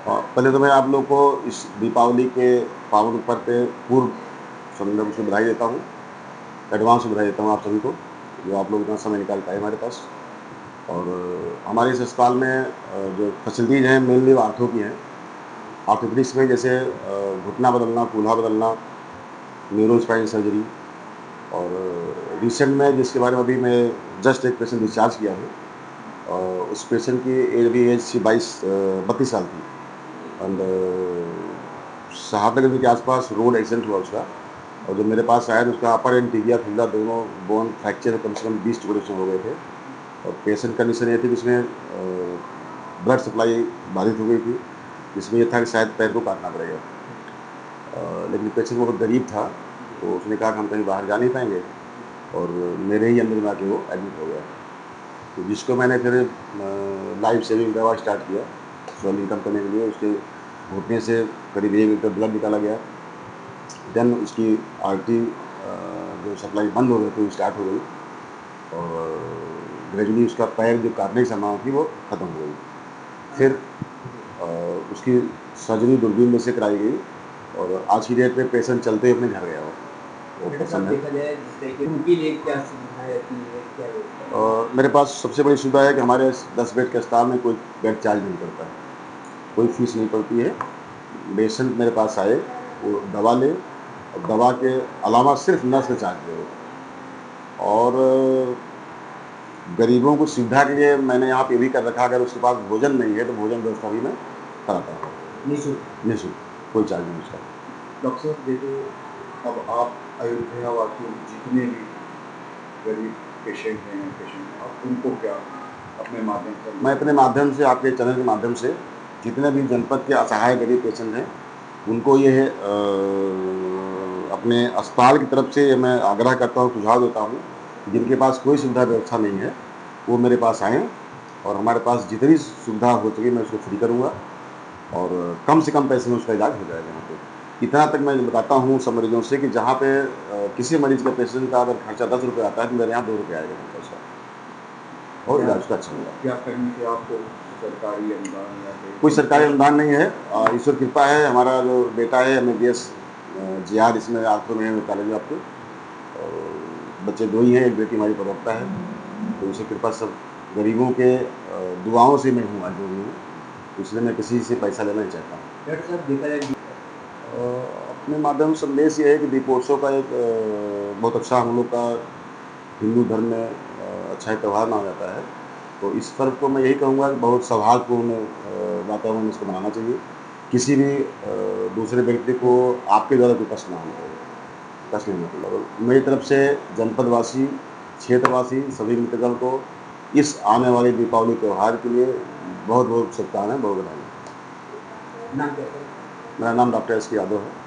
पहले तो मैं आप लोग को इस दीपावली के पावन पर्व पे पूर्व संदर्भ से बधाई देता हूँ, एडवांस में बधाई देता हूँ आप सभी को, जो आप लोग इतना समय निकाल पाए हमारे पास। और हमारे इस अस्पताल में जो फैसिलिटीज़ हैं मेनली आर्थो की हैं। ऑर्थोपेडिक्स में जैसे घुटना बदलना, कूल्हा बदलना, न्यूरो स्पाइन सर्जरी और रिसेंट में जिसके बारे में अभी मैं जस्ट एक पेशेंट डिस्चार्ज किया हूँ। उस पेशेंट की एज थी 32 साल थी एंड सहारनगर के आसपास रोड एक्सीडेंट हुआ उसका। और जब मेरे पास आया तो उसका अपर एंड टिबिया फिंगर दोनों बोन फ्रैक्चर कम से कम 20 टुकड़े से हो गए थे। और पेशेंट कंडीशन ये थी कि उसमें ब्लड सप्लाई बाधित हो गई थी, जिसमें ये था कि शायद पैर को काटना पड़ेगा। लेकिन पेशेंट बहुत गरीब था, तो उसने कहा कि हम कहीं बाहर जा नहीं पाएंगे और मेरे ही अंदर में आके वो एडमिट हो गया। तो जिसको मैंने फिर लाइफ सेविंग दवा स्टार्ट किया स्वेलिंग कम करने के लिए। उसके घुटने से करीब 1 लीटर ब्लड निकाला गया। देन उसकी आर्टरी जो सप्लाई बंद हो गई थी वो स्टार्ट हो गई और ग्रेजुअली उसका पैर जो काटने की संभावना थी वो ख़त्म हो गई। फिर उसकी सर्जरी दूरबीन में से कराई गई और आज की डेट में पेशेंट चलते ही अपने घर गया वो प्रसन्न है। देखा जाए जैसे कि उनके लिए क्या सुविधाएं रहती है, क्या व्यवस्था है? मेरे पास सबसे बड़ी सुविधा है कि हमारे 10 बेड के अस्पताल में कोई बेड चार्ज नहीं पड़ता है, कोई फीस नहीं पड़ती है। पेशेंट मेरे पास आए, वो दवा ले और दवा के अलावा सिर्फ नर्स का चार्ज दे। और गरीबों को सुविधा के लिए मैंने यहाँ पे ये भी कर रखा, अगर उसके पास भोजन नहीं है तो भोजन व्यवस्था भी मैं कराता हूँ निःशुल्क। निःशुल्क, कोई चार्ज नहीं उसका। डॉक्टर साहब देखो, अब आप अयोध्या वासियों जितने भी गरीब पेशेंट आप उनको क्या अपने माध्यम से मैं अपने माध्यम से, आपके चैनल के माध्यम से, जितने भी जनपद के असहाय गरीब पेशेंट हैं उनको ये अपने अस्पताल की तरफ से मैं आग्रह करता हूँ, सुझाव देता हूँ, जिनके पास कोई सुविधा व्यवस्था नहीं है वो मेरे पास आएँ और हमारे पास जितनी सुविधा हो सके मैं उसको फ्री करूँगा और कम से कम पैसे में उसका इलाज हो जाएगा यहाँ पे। इतना तक मैं बताता हूँ सब मरीजों से कि जहाँ पे किसी मरीज का पेशेंट का अगर खर्चा 10 रुपये आता है तो मेरे यहाँ 2 रुपये आएगा पैसा और इलाज उसका अच्छा होगा। क्या कहीं से आपको सरकारी अनुदान या फिर कोई सरकारी अनुदान नहीं है, ईश्वर कृपा है। हमारा जो बेटा है MBBS JR इसमें आर्थो में है कॉलेज में आपको, और बच्चे 2 ही हैं, एक बेटी हमारी प्रवक्ता है। तो ईश्वर कृपा सब गरीबों के दुआओं से मैं हूँ आज जो भी हूँ, इसलिए मैं किसी से पैसा लेना नहीं चाहता हूँ। डॉक्टर साहब देखा जाए अपने माध्यम से संदेश ये है कि दीपोत्सव का एक बहुत अच्छा हम लोग का हिंदू धर्म में अच्छा त्यौहार माना जाता है। तो इस पर्व को मैं यही कहूँगा कि बहुत सौहार्दपूर्ण वातावरण में इसको मनाना चाहिए। किसी भी दूसरे व्यक्ति को आपके द्वारा कोई कष्ट ना होना चाहिए, कष्ट नहीं होना चाहिए। और मेरी तरफ से जनपदवासी, क्षेत्रवासी सभी मित्रगण को इस आने वाले दीपावली त्यौहार के लिए बहुत बहुत शुभकामनाएं, बहुत बधाई। नाम क्या है? मेरा नाम डॉक्टर SK यादव है।